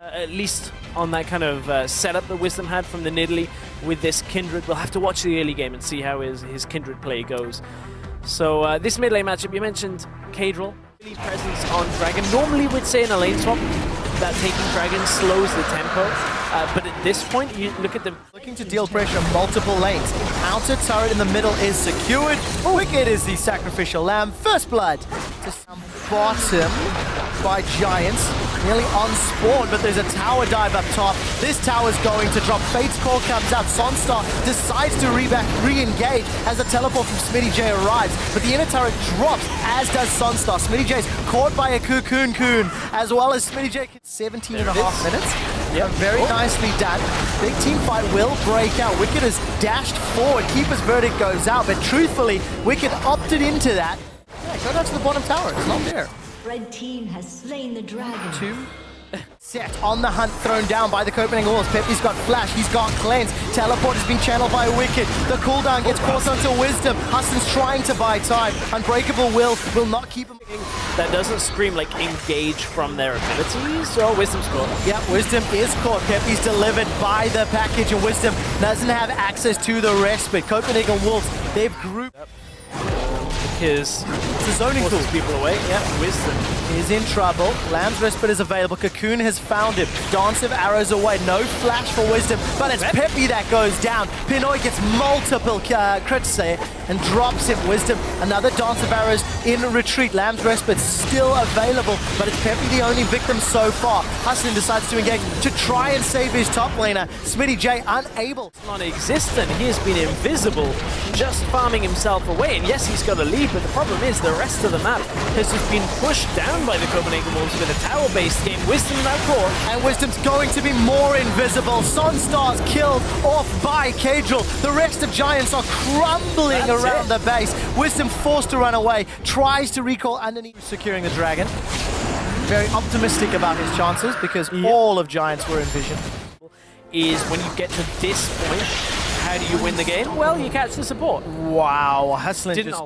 At least on that kind of setup that Wisdom had from the Nidalee with this Kindred. We'll have to watch the early game and see how his Kindred play goes. So this mid lane matchup, you mentioned Kadril. His presence on Dragon. Normally we'd say in a lane swap that taking Dragon slows the tempo, but at this point you look at them looking to deal pressure on multiple lanes. Outer turret in the middle is secured. Wicked is the sacrificial lamb. First blood to some bottom by Giants. Nearly on spawn, but there's a tower dive up top. This tower's going to drop. Fate's Call comes out. Sonstar decides to re-engage as the teleport from Smitty J arrives, but the inner turret drops, as does Sonstar. Smitty J's caught by a Cocoon, as well as Smitty J. 17 and a half minutes. Yep. Very nicely done. Big team fight will break out. Wicked has dashed forward. Keeper's verdict goes out, but truthfully, Wicked opted into that. Yeah, go down to the bottom tower. It's not there. Red team has slain the dragon. Two. Set on the hunt, thrown down by the Copenhagen Wolves. Pepe's got flash, he's got cleanse. Teleport has been channeled by Wicked. The cooldown gets caught onto Wisdom. Huston's trying to buy time. Unbreakable will not keep him. That doesn't scream like engage from their abilities. So Wisdom's caught. Yeah, Wisdom is caught. Pepe's delivered by the package, and Wisdom doesn't have access to the respite. Copenhagen Wolves, they've grouped. Because it's a zoning tool. People away. Yeah, Wisdom is in trouble. Lamb's respite is available. Cocoon has found him. Dance of arrows away. No flash for Wisdom, but it's Pepe that goes down. Pinoy gets multiple crits there and drops him. Wisdom, another dance of arrows in retreat. Lamb's respite still available, but it's Pepe the only victim so far. Huston decides to engage to try and save his top laner. Smitty J unable. Non-existent. He has been invisible, just farming himself away. And yes, he's got a lead, but the problem is the rest of the map has just been pushed down by the Copenhagen Wolves with a tower-based game. Wisdom now caught. And Wisdom's going to be more invisible. Sonstar's killed off by Kadril. The rest of Giants are crumbling around the base. Wisdom forced to run away. Tries to recall underneath, securing the dragon. Very optimistic about his chances because all of Giants were in vision. Is when you get to this point, how do you win the game? Well, you catch the support. Wow, Hustlin just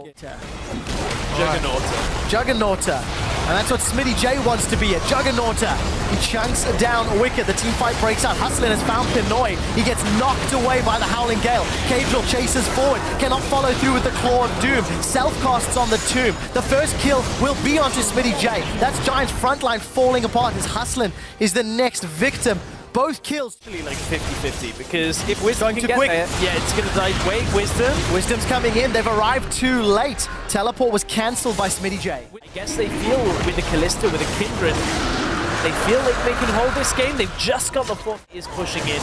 Juggernauta. And that's what Smitty J wants to be, a Juggernauta. He chunks down Wicked. The team fight breaks out. Hustlin has found Pinoy. He gets knocked away by the Howling Gale. Kadril chases forward. Cannot follow through with the Claw of Doom. Self-casts on the Tomb. The first kill will be onto Smitty J. That's Giant's frontline falling apart as Hustlin is the next victim. Both kills. Actually like 50-50 because if Wisdom can get there, yeah, it's going to die. Wait, Wisdom's coming in. They've arrived too late. Teleport was cancelled by Smitty J. I guess they feel with the Kalista, with the Kindred, they feel like they can hold this game. They've just got the fourth is pushing in.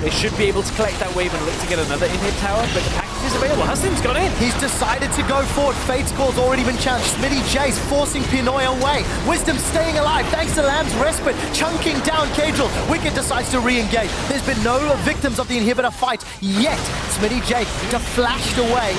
They should be able to collect that wave and look to get another in-hit tower, but the package is available. Huston's got in. He's decided to go forward. Fate's Call's already been challenged. Smitty J's forcing Pinoy away. Wisdom staying alive thanks to Lamb's respite, chunking down Kadril. Wicked decides to re-engage. There's been no victims of the inhibitor fight yet. Smitty J flashed away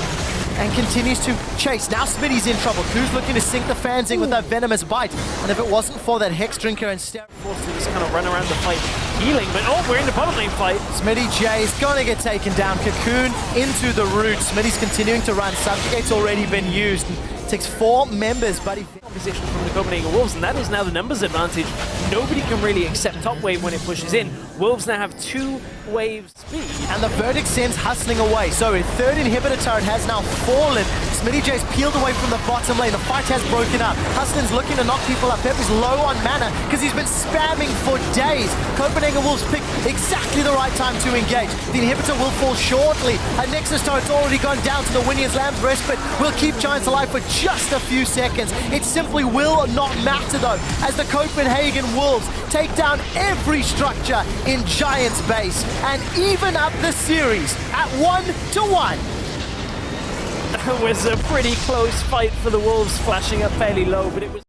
and continues to chase. Now Smitty's in trouble. Who's looking to sink the fans in with that venomous bite? And if it wasn't for that Hex Drinker and Step, forced to just kind of run around the fight healing, but we're in the bottom lane fight. Smitty J is gonna get taken down. Cocoon into the root. Smitty's continuing to run. Subjugate's already been used. Takes 4 members, but he position from the Copenhagen Wolves, and that is now the numbers advantage. Nobody can really accept top wave when it pushes in. Wolves now have 2 waves speed. And the verdict sends Hustling away. So a third inhibitor turret has now fallen. Smitty J's peeled away from the bottom lane. The fight has broken up. Hustling's looking to knock people up. Pep is low on mana because he's been spamming for days. Copenhagen Wolves pick exactly the right time to engage. The inhibitor will fall shortly. A Nexus turret's already gone down to the Winian's Lamb's respite. Will keep Giants alive for just a few seconds. It simply will not matter though, as the Copenhagen Wolves take down every structure in Giants base and even up the series at 1-1. It was a pretty close fight for the Wolves, flashing up fairly low, but it was